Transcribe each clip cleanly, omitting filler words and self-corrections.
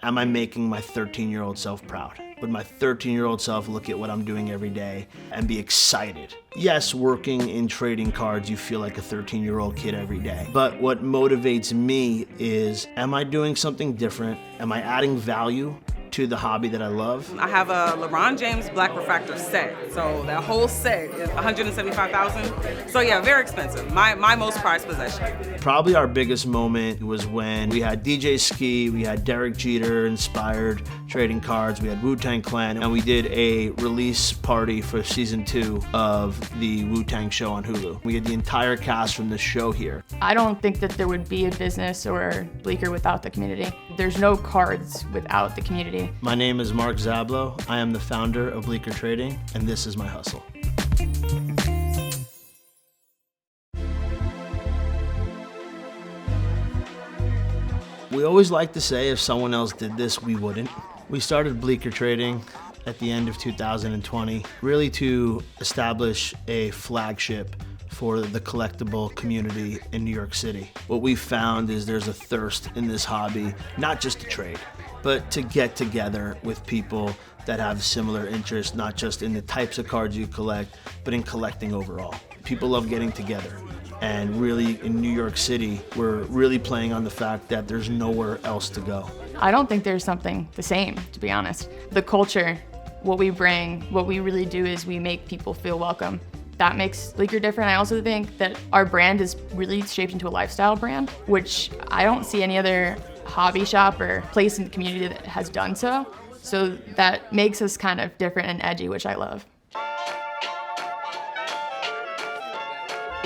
am I making my 13-year-old self proud? Would my 13-year-old self look at what I'm doing every day and be excited? Yes, working in trading cards, you feel like a 13-year-old kid every day. But what motivates me is, am I doing something different? Am I adding value to the hobby that I love? I have a LeBron James Black Refractor set. So that whole set is $175,000. So yeah, very expensive. My most prized possession. Probably our biggest moment was when we had DJ Ski, we had Derek Jeter inspired trading cards, we had Wu-Tang Clan, and we did a release party for season 2 of the Wu-Tang show on Hulu. We had the entire cast from the show here. I don't think that there would be a business or Bleecker without the community. There's no cards without the community. My name is Mark Zablo. I am the founder of Bleecker Trading, and this is my hustle. We always like to say if someone else did this, we wouldn't. We started Bleecker Trading at the end of 2020, really to establish a flagship for the collectible community in New York City. What we found is there's a thirst in this hobby, not just to trade, but to get together with people that have similar interests, not just in the types of cards you collect, but in collecting overall. People love getting together. And really, in New York City, we're really playing on the fact that there's nowhere else to go. I don't think there's something the same, to be honest. The culture, what we bring, what we really do is we make people feel welcome. That makes Bleecker different. I also think that our brand is really shaped into a lifestyle brand, which I don't see any other hobby shop or place in the community that has done so. So that makes us kind of different and edgy, which I love.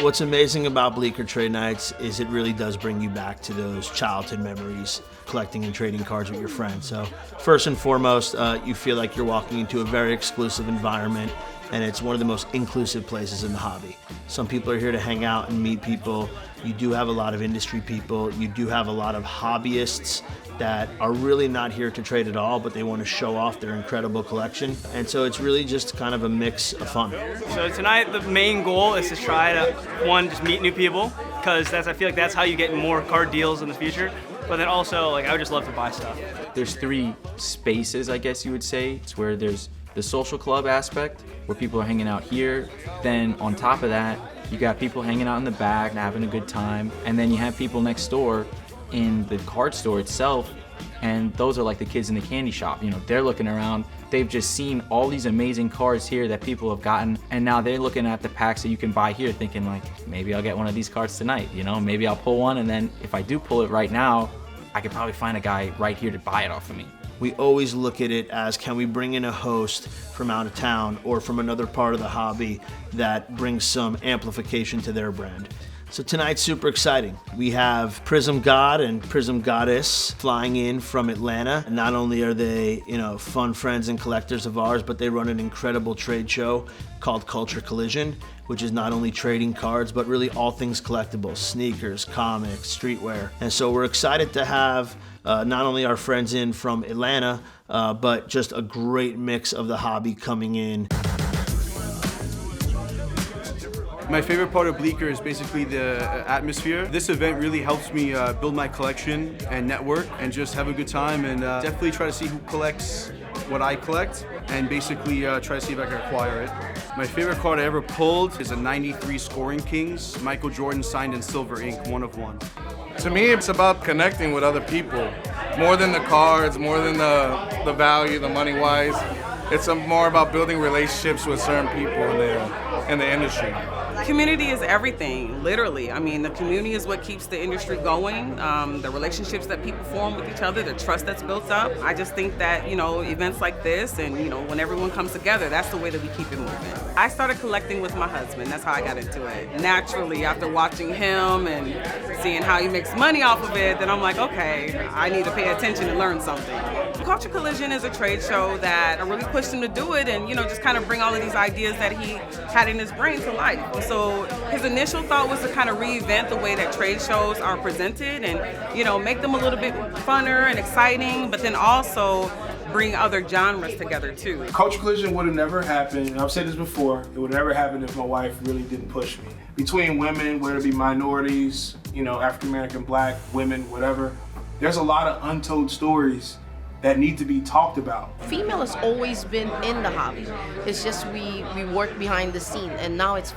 What's amazing about Bleecker Trade Nights is it really does bring you back to those childhood memories, collecting and trading cards with your friends. So first and foremost, you feel like you're walking into a very exclusive environment, and it's one of the most inclusive places in the hobby. Some people are here to hang out and meet people. You do have a lot of industry people. You do have a lot of hobbyists that are really not here to trade at all, but they want to show off their incredible collection. And so it's really just kind of a mix of fun. So tonight, the main goal is to try to, one, just meet new people, because I feel like that's how you get more card deals in the future. But then also, I would just love to buy stuff. There's 3 spaces, I guess you would say. It's where there's the social club aspect, where people are hanging out here. Then on top of that, you got people hanging out in the back and having a good time. And then you have people next door in the card store itself, and those are like the kids in the candy shop. They're looking around. They've just seen all these amazing cards here that people have gotten, and now they're looking at the packs that you can buy here thinking maybe I'll get one of these cards tonight, maybe I'll pull one, and then if I do pull it right now, I could probably find a guy right here to buy it off of me. We always look at it as, can we bring in a host from out of town or from another part of the hobby that brings some amplification to their brand. So tonight's super exciting. We have Prism God and Prism Goddess flying in from Atlanta. And not only are they, fun friends and collectors of ours, but they run an incredible trade show called Culture Collision, which is not only trading cards, but really all things collectibles, sneakers, comics, streetwear. And so we're excited to have not only our friends in from Atlanta, but just a great mix of the hobby coming in. My favorite part of Bleecker is basically the atmosphere. This event really helps me build my collection and network and just have a good time, and definitely try to see who collects what I collect and basically try to see if I can acquire it. My favorite card I ever pulled is a 93 Scoring Kings, Michael Jordan signed in silver ink, 1 of 1. To me, it's about connecting with other people. More than the cards, more than the value, the money-wise. It's more about building relationships with certain people in the industry. Community is everything, literally. I mean, the community is what keeps the industry going, the relationships that people form with each other, the trust that's built up. I just think that, events like this and, when everyone comes together, that's the way that we keep it moving. I started collecting with my husband. That's how I got into it. Naturally, after watching him and seeing how he makes money off of it, then I'm like, okay, I need to pay attention and learn something. Culture Collision is a trade show that I really pushed him to do it and, just kind of bring all of these ideas that he had in his brain to life. So his initial thought was to kind of reinvent the way that trade shows are presented and, make them a little bit funner and exciting, but then also bring other genres together too. Culture Collision would have never happened. I've said this before, it would never happen if my wife really didn't push me. Between women, whether it be minorities, African American, Black, women, whatever, there's a lot of untold stories that need to be talked about. Female has always been in the hobby. It's just we work behind the scene, and now it's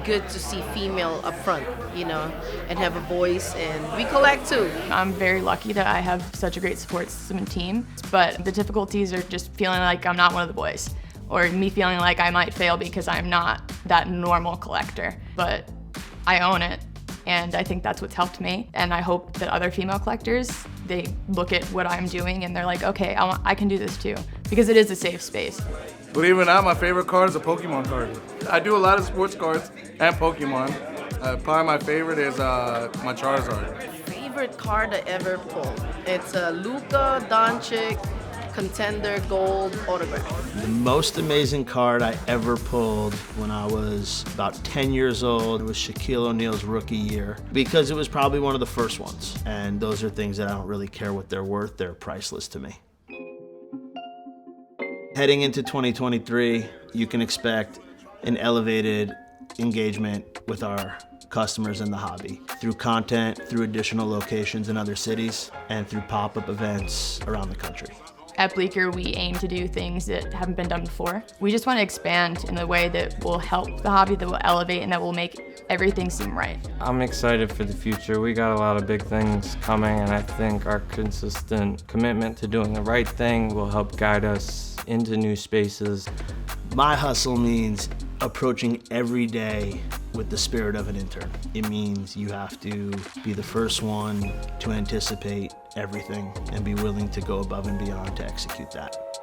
good to see female up front, you know, and have a voice, and we collect too. I'm very lucky that I have such a great support system and team, but the difficulties are just feeling like I'm not one of the boys, or me feeling like I might fail because I'm not that normal collector. But I own it, and I think that's what's helped me. And I hope that other female collectors, they look at what I'm doing and they're like, okay, I can do this too, because it is a safe space. Believe it or not, my favorite card is a Pokemon card. I do a lot of sports cards and Pokemon. Probably my favorite is my Charizard. Favorite card I ever pulled. It's a Luka Doncic Contender Gold autograph. The most amazing card I ever pulled when I was about 10 years old was Shaquille O'Neal's rookie year, because it was probably one of the first ones. And those are things that I don't really care what they're worth. They're priceless to me. Heading into 2023, you can expect an elevated engagement with our customers in the hobby through content, through additional locations in other cities, and through pop-up events around the country. At Bleecker, we aim to do things that haven't been done before. We just want to expand in the way that will help the hobby, that will elevate, and that will make everything seem right. I'm excited for the future. We got a lot of big things coming, and I think our consistent commitment to doing the right thing will help guide us into new spaces. My hustle means approaching every day with the spirit of an intern. It means you have to be the first one to anticipate everything and be willing to go above and beyond to execute that.